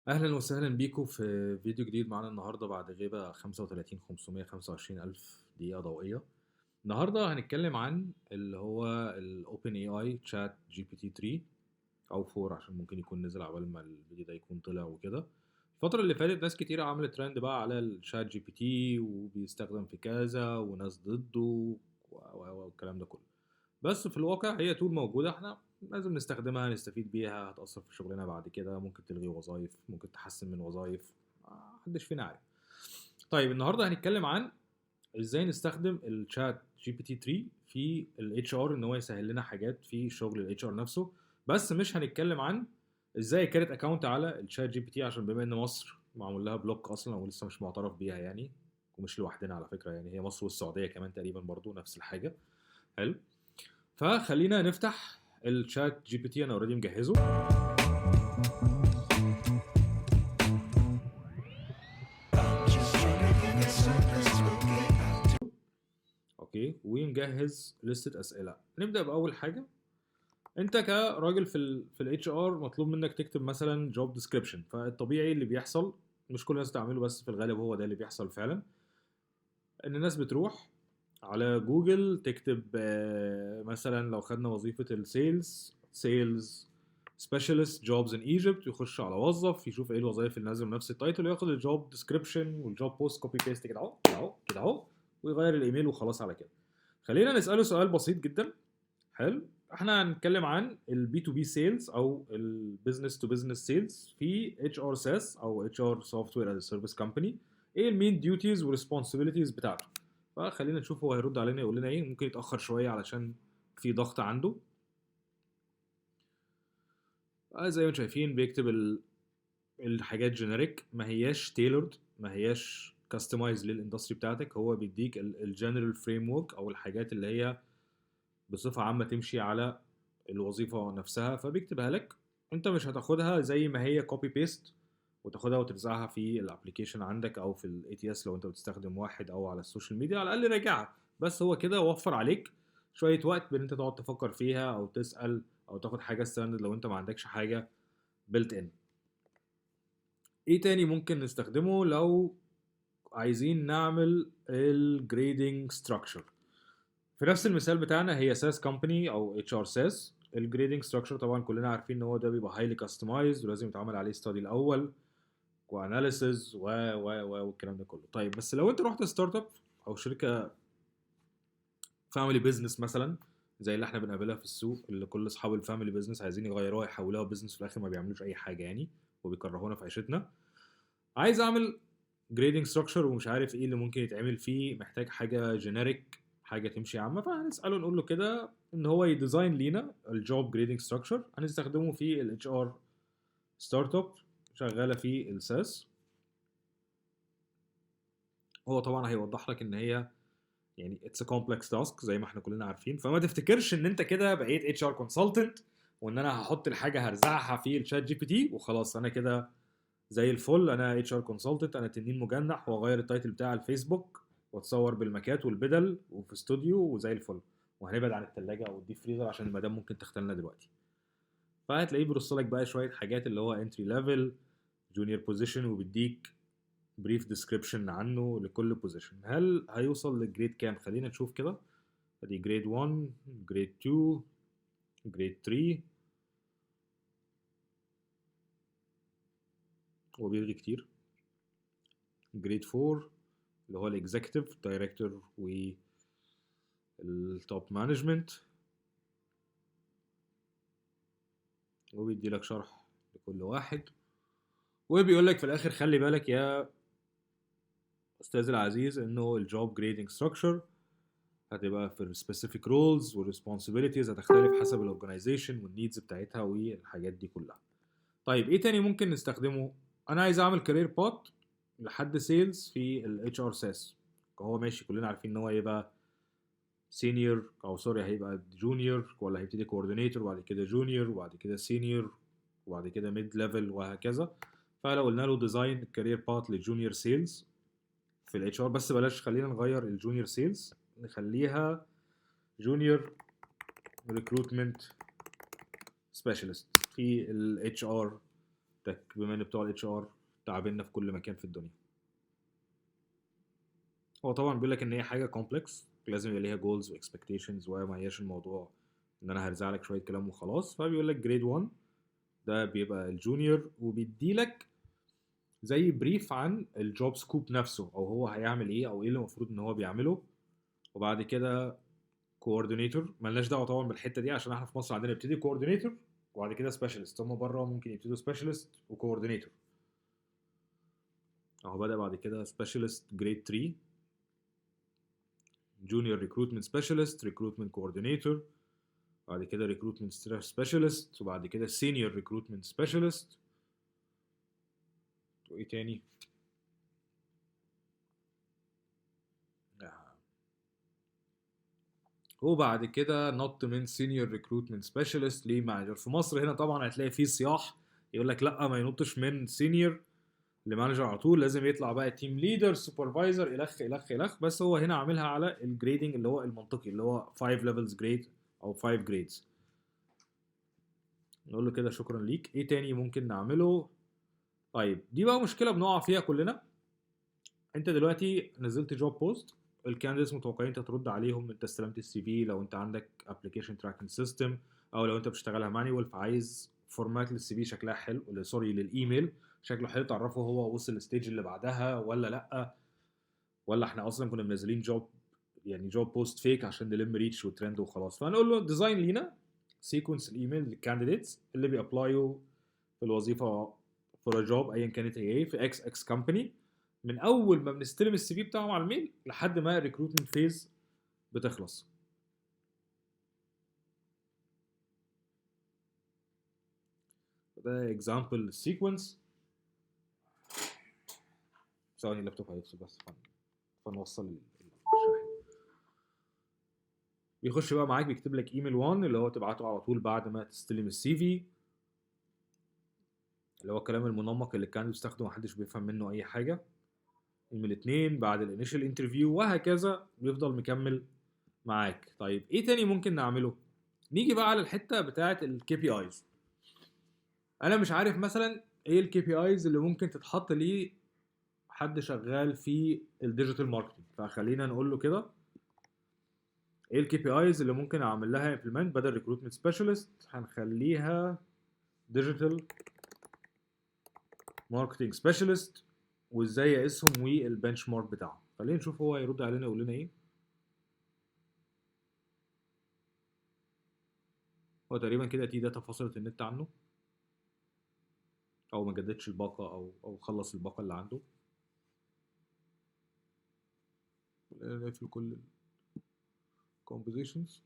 اهلا وسهلا بيكم في فيديو جديد معانا النهارده بعد غيبه 35 525 الف دقيقه ضوئيه. النهارده هنتكلم عن اللي هو الاوبن اي اي تشات جي بي تي 3 او 4 عشان ممكن يكون نزل عبال ما الفيديو ده يكون طلع وكده. الفتره اللي فاتت ناس كتير عملت ترند بقى على الشات جي بي تي وبيستخدم في كذا وناس ضده والكلام ده كله. بس في الواقع هي طول موجودة، احنا لازم نستخدمها نستفيد بيها، هتأثر في شغلنا بعد كده، ممكن تلغي وظائف، ممكن تحسن من وظائف، محدش فينا عارف. طيب النهارده هنتكلم عن ازاي نستخدم الشات جي بي تي 3 في الاتش ار ان هو يسهل لنا حاجات في شغل الاتش ار نفسه. بس مش هنتكلم عن ازاي كانت اكونت على الشات جي بي تي، عشان بما ان مصر معمول لها بلوك اصلا ولسه مش معترف بيها يعني. ومش لوحدنا على فكرة، يعني هي مصر والسعودية كمان تقريبا برضو نفس الحاجة. حلو. فخلينا نفتح الشات جي بي تي، انا اوريدي مجهزه. اوكي، ونجهز لستة اسئله. نبدا باول حاجه. انت كراجل في الاتش ار مطلوب منك تكتب مثلا جوب ديسكريبشن، فالطبيعي اللي بيحصل، مش كل الناس تعمله بس في الغالب هو ده اللي بيحصل فعلا، ان الناس بتروح على جوجل تكتب مثلا لو خدنا وظيفة سيلز سبيشالست جوبز ان ايجيبت، يخش على وظف يشوف ايه الوظائف اللي نازله بنفس التايتل وياخد الجوب ديسكريبشن والجوب بوست كوبي بيست كده اهو كده اهو كده اهو، ويغير الايميل وخلاص على كده. خلينا نساله سؤال بسيط جدا. حلو. احنا هنتكلم عن البي تو بي سيلز او البيزنس تو بيزنس سيلز في اتش ار ساس او اتش ار سوفت وير از سيرفيس كومباني. ايه المين ديوتيز وريسبونسبيلتيز بتاعته؟ فخلينا نشوف هو هيرد علينا يقول لنا ايه. ممكن يتاخر شويه علشان في ضغط عنده. زي ما انتم شايفين بيكتب الحاجات جينيريك، ما هياش تailored، ما هياش كاستمايز للاندستري بتاعتك. هو بيديك الجنرال فريم ورك او الحاجات اللي هي بصفه عامه تمشي على الوظيفه نفسها، فبيكتبها لك. انت مش هتاخدها زي ما هي كوبي بيست وتاخدها وترزعها في الابلكيشن عندك او في الاي تي اس لو انت بتستخدم واحد، او على السوشيال ميديا. على الاقل راجعها. بس هو كده وفر عليك شويه وقت بان انت تقعد تفكر فيها او تسال او تاخد حاجه ستاندرد لو انت ما عندكش حاجه بيلت ان. ايه تاني ممكن نستخدمه لو عايزين نعمل الجريدنج ستراكشر؟ في نفس المثال بتاعنا هي ساس كومباني او اتش ار ساس. الجريدنج ستراكشر طبعا كلنا عارفين ان هو ده بيبقى هايلي كاستمايزد ولازم يتعمل عليه ستادي الاول واناليسز والكلام ده كله. طيب بس لو انت رحت ستارت اب او شركه فاميلي بزنس مثلا، زي اللي احنا بنقابلها في السوق، اللي كل اصحاب الفاميلي بزنس عايزين يغيروها يحولوها بزنس في الاخر ما بيعملوش اي حاجه يعني، وبيكرهونا في عيشتنا. عايز اعمل جريدنج ستراكشر ومش عارف ايه اللي ممكن يتعمل فيه، محتاج حاجه جينيريك، حاجه تمشي عامه. فهنساله نقول له كده ان هو يديزاين لينا الجوب جريدنج ستراكشر. هنستخدمه في الاتش ار ستارت اب شغاله في الساس. هو طبعا هيوضح لك ان هي يعني اتس كومبلكس تاسك زي ما احنا كلنا عارفين. فما تفتكرش ان انت كده بقيت اتش ار كونسلتنت وان انا هحط الحاجه هرزعها في الشات جي بي تي وخلاص انا كده زي الفل. انا اتش ار كونسلتنت، انا تنين مجنح، واغير التايتل بتاع الفيسبوك واتصور بالماكات والبدل وفي استوديو وزي الفل، وهنبعد عن الثلاجه او الديب فريزر عشان المدام ممكن تختلنا دلوقتي. فهتلاقيه بيرص لك بقى شويه حاجات اللي هو انتري ليفل، جونيور بوزيشن، وبيديك بريف ديسكريبشن عنه لكل بوزيشن. هل هيوصل للجريد كام؟ خلينا نشوف كده. ادي جريد 1، جريد 2، جريد 3. هو بيلغي كتير. جريد 4 اللي هو الاكزيكتيف دايركتور والتوب مانجمنت، وبيدي لك شرح لكل واحد. وبيقول لك في الاخر خلي بالك يا استاذ العزيز انه الجوب جريدنج ستراكشر هتبقى في السبيسيفيك رولز والريسبونسبيلتيز هتختلف حسب الاورجنايزيشن والنيدز بتاعتها والحاجات دي كلها. طيب ايه تاني ممكن نستخدمه؟ انا عايز اعمل كارير بات لحد سيلز في الاتش ار ساس. هو ماشي، كلنا عارفين ان هو يبقى سينيور او سوري هيبقى جونيور، ولا هيبتدي كوردينيتور وبعد كده جونيور وبعد كده سينيور وبعد كده ميد ليفل وهكذا. فلو قلنا له ديزاين كارير بات للجونيور سيلز في الاتش ار، بس بلاش خلينا نغير الجونيور سيلز نخليها جونيور ريكروتمنت سبيشالست في الاتش ار بما ان بتوع الاتش ار تعبنا في كل مكان في الدنيا. هو طبعا بيقول لك ان هي حاجه كومبلكس، لازم يبقى ليها جولز واكسبكتيشنز، وما هياش الموضوع ان انا هرزع لك شويه كلام وخلاص. فبيقول لك جريد 1 ده بيبقى الجونيور، وبيدي لك زي بريف عن الجوب سكوب نفسه، او هو هيعمل ايه او ايه اللي المفروض ان هو بيعمله. وبعد كده كوردينيتور، ملناش دعوه طبعا بالحته دي عشان احنا في مصر عندنا بيبتدي كوردينيتور وبعد كده سبيشالست، هم بره ممكن يبتدوا سبيشالست وكوردينيتور. اهو بدأ بعد كده سبيشالست جريد 3، جونيور ريكروتمنت سبيشالست، ريكروتمنت كوردينيتور، بعد كده ريكروتمنت سبيشالست، وبعد كده سينيور ريكروتمنت سبيشالست. وايه تاني؟ وبعد كده نط من سينيور ريكروتمنت سبيشالست لمانجر. في مصر هنا طبعا هتلاقي فيه صياح يقول لك لا ما ينطش من سينيور لمانجر على طول، لازم يطلع بقى تيم ليدر سوبرفايزر الخ الخ الخ. بس هو هنا عاملها على الجريدنج اللي هو المنطقي اللي هو 5 ليفلز جريد او 5 جريدز. نقول له كده شكرا ليك. ايه تاني ممكن نعمله؟ طيب دي بقى مشكله بنقع فيها كلنا. انت دلوقتي نزلت جوب بوست، الكانديديتس متوقعين انت ترد عليهم، انت استلمت السي في لو انت عندك ابلكيشن تراكنج سيستم، او لو انت بتشتغلها مانيوال فعايز فورمات للسي في شكلها حلو، سوري للايميل شكله حلو، تعرفه هو وصل الستيج اللي بعدها ولا لا، ولا احنا اصلا كنا منزلين جوب يعني جوب بوست فيك عشان نلم ريتش وترند وخلاص. فهنقول له ديزاين لينا سيكونس الايميل للكانديديتس اللي بيابلايوا في الوظيفه فور جوب ايا كانت هي ايه في اكس اكس كومباني، من اول ما بنستلم السي في بتاعهم على الميل لحد ما الريكروتمنت فيز بتخلص. ده اكزامبل سيكونس. ثواني اللابتوب هيفصل بس فنوصل الشاحن. بيخش بقى معاك بيكتب لك ايميل 1 اللي هو تبعته على طول بعد ما تستلم السي في، اللي هو الكلام المنمق اللي كان بيستخدمه محدش بيفهم منه اي حاجه. ايميل 2 بعد الانيشال انترفيو، وهكذا بيفضل مكمل معاك. طيب ايه تاني ممكن نعمله؟ نيجي بقى على الحته بتاعه الكي بي ايز. انا مش عارف مثلا ايه الكي بي ايز اللي ممكن تتحط ليه حد شغال في الديجيتال ماركتنج، فخلينا نقول له كده ايه الكي بي ايز اللي ممكن اعمل لها امبلمنت بدل ريكروتمنت سبيشالست. هنخليها ديجيتال ماركتنج سبيشالست، وازاي اقيسهم والبنش مارك بتاعهم. خلينا نشوف هو هيرد علينا يقول لنا ايه. هو تقريبا كده تي داتا فصلت النت عنه، او ما جددش الباقه او خلص الباقه اللي عنده. نقفل كل الكومبوزيشنز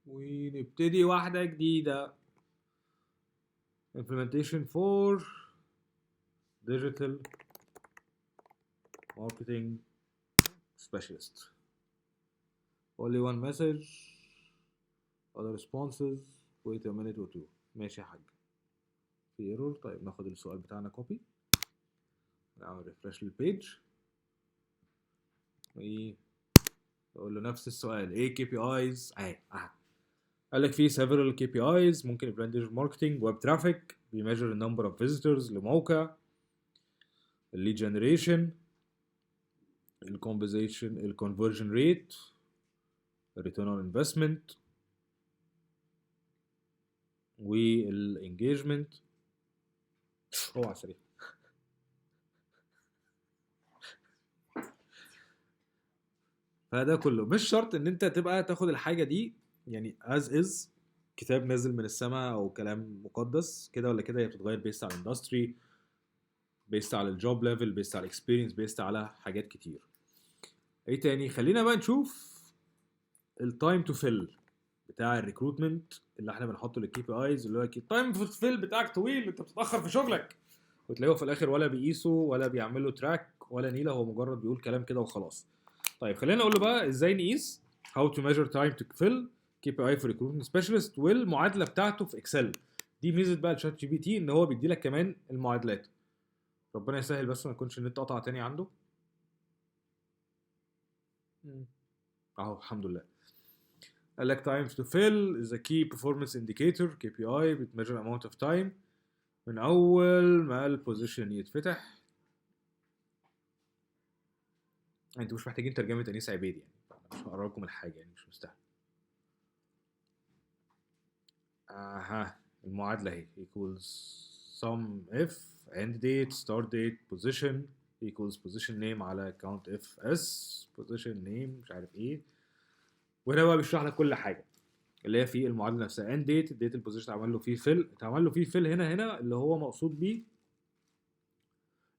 ونبتدي واحده جديده. implementation for digital marketing specialist. only one message other responses wait a minute or two. ماشي يا حاج. في ايرور. طيب ناخد السؤال بتاعنا كوبي، نعمل ريفرش للبيج ونقول له نفس السؤال ايه كي بي ايز قال لك في several KPIs ممكن البراند ماركتنج، ويب ترافيك بيميجر النمبر اوف فيزيتورز لموقع، الليد جنريشن، الكونفرجن ريت، الريتيرن اون انفستمنت، والانجيجمنت. اوعى سريع. فده كله مش شرط ان انت تبقى تاخد الحاجه دي يعني as is كتاب نازل من السماء او كلام مقدس كده ولا كده. هي بتتغير بيست على الاندستري، بيست على الجوب ليفل، بيست على الاكسبيرينس، بيست على حاجات كتير. ايه تاني؟ خلينا بقى نشوف التايم تو فيل بتاع الريكروتمنت اللي احنا بنحطه للكي بي ايز، اللي هو التايم تو فيل بتاعك طويل، انت بتتاخر في شغلك، وتلاقيه في الاخر ولا بيقيسه ولا بيعمل له تراك ولا نيله، هو مجرد بيقول كلام كده وخلاص. طيب خلينا نقول له بقى ازاي نقيس how to measure time to fill KPI for recruitment specialist والمعادله بتاعته في اكسل. دي ميزه بقى الشات جي بي تي ان هو بيدي لك كمان المعادلات. ربنا يسهل بس ما يكونش النت قطع تاني عنده. اهو الحمد لله. قال لك time to fill is a key performance indicator KPI بتmeasure amount of time من اول ما البوزيشن يتفتح. انتوا مش محتاجين ترجمه انيس عبيد يعني، مش هقرا لكم الحاجه يعني، مش مستاهل. اها المعادله اهي equals sum if end date start date position equals position name على count if s position name مش عارف ايه. وهنا بقى بيشرح لك كل حاجه اللي هي في المعادله نفسها. end date الديت البوزيشن اتعمل له فيه فيل هنا اللي هو مقصود بيه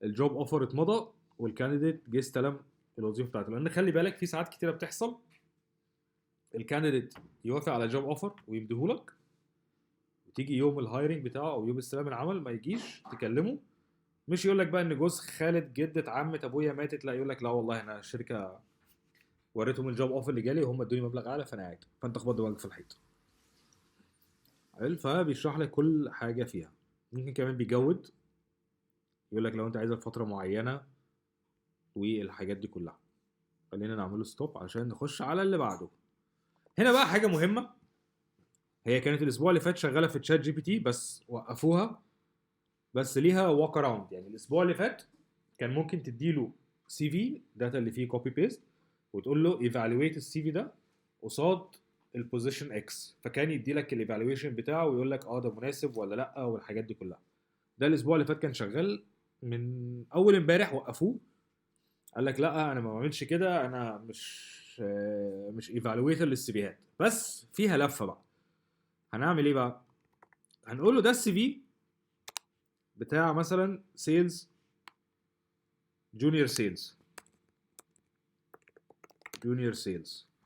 الجوب اوفر اتمضى والكانديديت جه استلم الوظيفه بتاعته. لان خلي بالك في ساعات كتيره بتحصل الكانديديت يوافق على جوب اوفر ويمديهولك، وتيجي يوم الهايرنج بتاعه او يوم استلام العمل ما يجيش تكلمه، مش يقول لك بقى ان جوز خالد جده عمه ابويا ماتت، لا يقول لك لا والله انا الشركه وريتهم الجوب اوفر اللي جالي وهم ادوني مبلغ اعلى فانا قاعد، فانت خبط دماغك في الحيط. فبيشرح لك كل حاجه فيها. ممكن كمان بيجود يقول لك لو انت عايزها فتره معينه والحاجات دي كلها. خلينا نعمله ستوب عشان نخش على اللي بعده. هنا بقى حاجه مهمه، هي كانت الاسبوع اللي فات شغاله في تشات جي بي تي بس وقفوها، بس ليها واك اراوند. يعني الاسبوع اللي فات كان ممكن تديله سي في داتا اللي فيه كوبي بيست وتقول له ايفالويت السي في ده قصاد البوزيشن اكس، فكان يدي لك الايفالويشن بتاعه ويقول لك اه ده مناسب ولا لا والحاجات دي كلها. ده الاسبوع اللي فات كان شغال، من اول امبارح وقفوه. قال لك لا انا ما بعملش كده، انا مش ايفالويتر للسيفيهات. بس فيها لفه بقى. هنعمل ايه بقى؟ هنقول له ده السي في بتاع مثلا سيلز جونيور سيلز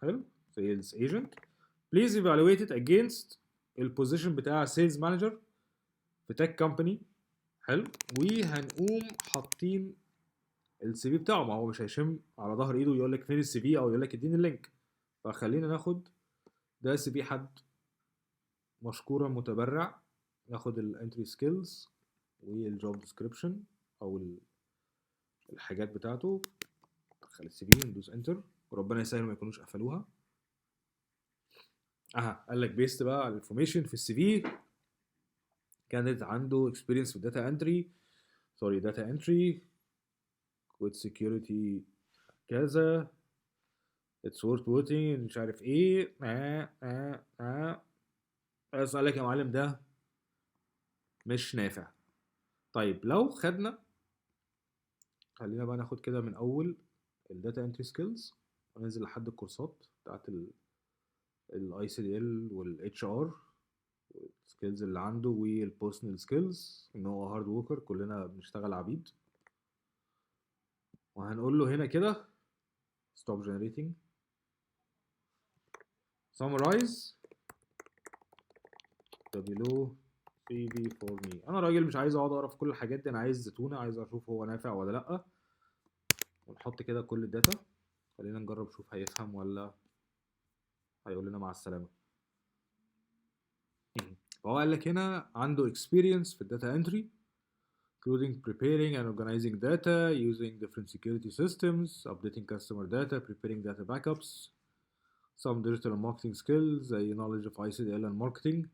حلو، سيلز ايجنت بليز ايفالويت ات اجينست البوزيشن بتاع سيلز مانجر في تك كومباني. حلو، وهنقوم حاطين السي في بتاعه، ما هو مش هيشم على ظهر ايده ويقول لك فين السي في او يقول لك اديني اللينك. فخلينا ناخد ده سي في حد مشكورا متبرع، ناخد الانتري سكيلز والجوب ديسكريبشن او الحاجات بتاعته، ندخل السي في ندوس انتر وربنا يسهل ما يكونوش قفلوها. قال لك بيست بقى على الانفورميشن في السي في. كانت عنده اكسبيرينس في الداتا انتري، داتا انتري with security كذا it's worth voting مش عارف ايه. بس قال لك يا معلم ده مش نافع. طيب لو خدنا، خلينا بقى ناخد كده من اول الداتا انتري سكيلز وننزل لحد الكورسات بتاعت الاي سي دي ال والاتش ار السكيلز اللي عنده والبيرسونال سكيلز ان هو هارد ووركر، كلنا بنشتغل عبيد. وهنقول له هنا كده stop generating summarize the below CV for me. انا راجل مش عايز اقعد اقرا في كل الحاجات دي، انا عايز زتونه، عايز اشوف هو نافع ولا لا. ونحط كده كل الداتا، خلينا نجرب نشوف هيفهم ولا هيقول لنا مع السلامه. فهو قال لك هنا عنده experience في الداتا entry including preparing and organizing data using different security systems, updating customer data, preparing data backups, some digital and marketing skills زي knowledge of ICDL and marketing.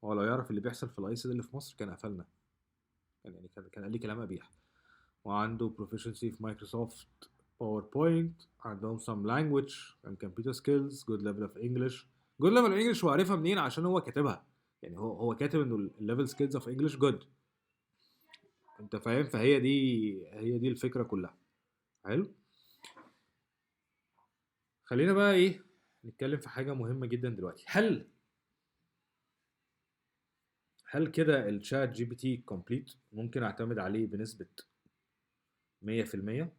هو لو يعرف اللي بيحصل في ICDL اللي في مصر كان قفلنا، يعني كان قال لي كلام قبيح. وعنده proficiency في Microsoft PowerPoint، عندهم some language and computer skills, good level of English. good level of English هو عارفها منين؟ عشان هو كاتبها، يعني هو كاتب انه الليفل سكيلز اوف انجلش جود، انت فاهم؟ فهي دي الفكره كلها. حلو، خلينا بقى ايه نتكلم في حاجه مهمه جدا دلوقتي. هل كده الشات جي بي تي كومبليت ممكن اعتمد عليه بنسبه 100%؟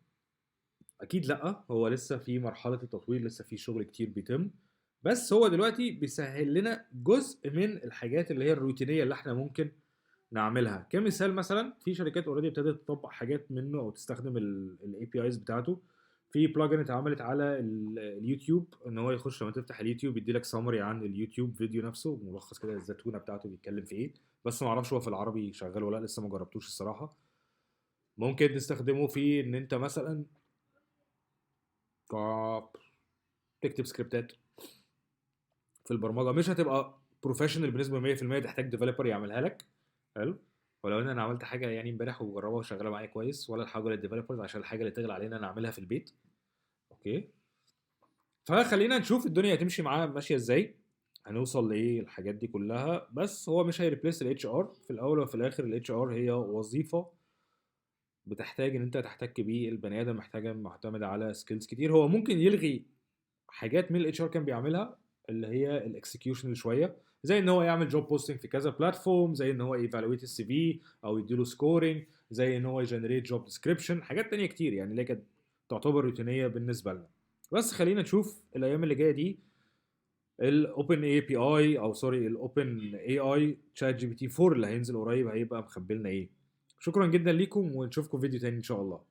اكيد لا، هو لسه في مرحله التطوير، لسه في شغل كتير بيتم، بس هو دلوقتي بيسهل لنا جزء من الحاجات اللي هي الروتينيه اللي احنا ممكن نعملها. كمثال مثلا في شركات اوريدي ابتدت تطبق حاجات منه او تستخدم الاي بي ايز بتاعته. في بلجن اتعملت على اليوتيوب ان هو يخش لما تفتح اليوتيوب يدي لك سامري عن اليوتيوب فيديو نفسه، ملخص كده الزتونه بتاعته بيتكلم في ايه. بس ما اعرفش هو في العربي شغال ولا لا، لسه ما جربتوش الصراحه. ممكن تستخدمه في ان انت مثلا تكتب سكريبتات في البرمجه، مش هتبقى بروفيشنال بنسبه 100%، تحتاج ديفلوبر يعملها لك. حلو، ولو ان انا عملت حاجه يعني امبارح وجربها وشغاله معايا كويس، ولا الحاجه للديفلوبرز عشان الحاجه اللي تغلى علينا نعملها في البيت. اوكي، فخلينا نشوف الدنيا هتمشي معاه ماشيه ازاي، هنوصل لايه الحاجات دي كلها. بس هو مش هيريبليس الاتش ار في الاول وفي الاخر. الاتش ار هي وظيفه بتحتاج ان انت تحتك بيه، البني ادم محتاجه معتمد على سكيلز كتير. هو ممكن يلغي حاجات من الاتش ار كان بيعملها، اللي هي الاكسكيوشن شويه، زي ان هو يعمل جوب بوستنج في كذا بلاتفورم، زي ان هو ايفالويت السي في او يديله سكورنج، زي ان هو يجنريت جوب ديسكريبشن، حاجات تانية كتير يعني اللي كانت تعتبر روتينيه بالنسبه لنا. بس خلينا نشوف الايام اللي جايه دي الاوبن اي بي اي، او سوري الاوبن اي اي تشات جي بي تي 4 اللي هينزل قريب هيبقى مخبي لنا ايه. شكرا جدا ليكم ونشوفكم فيديو تاني ان شاء الله.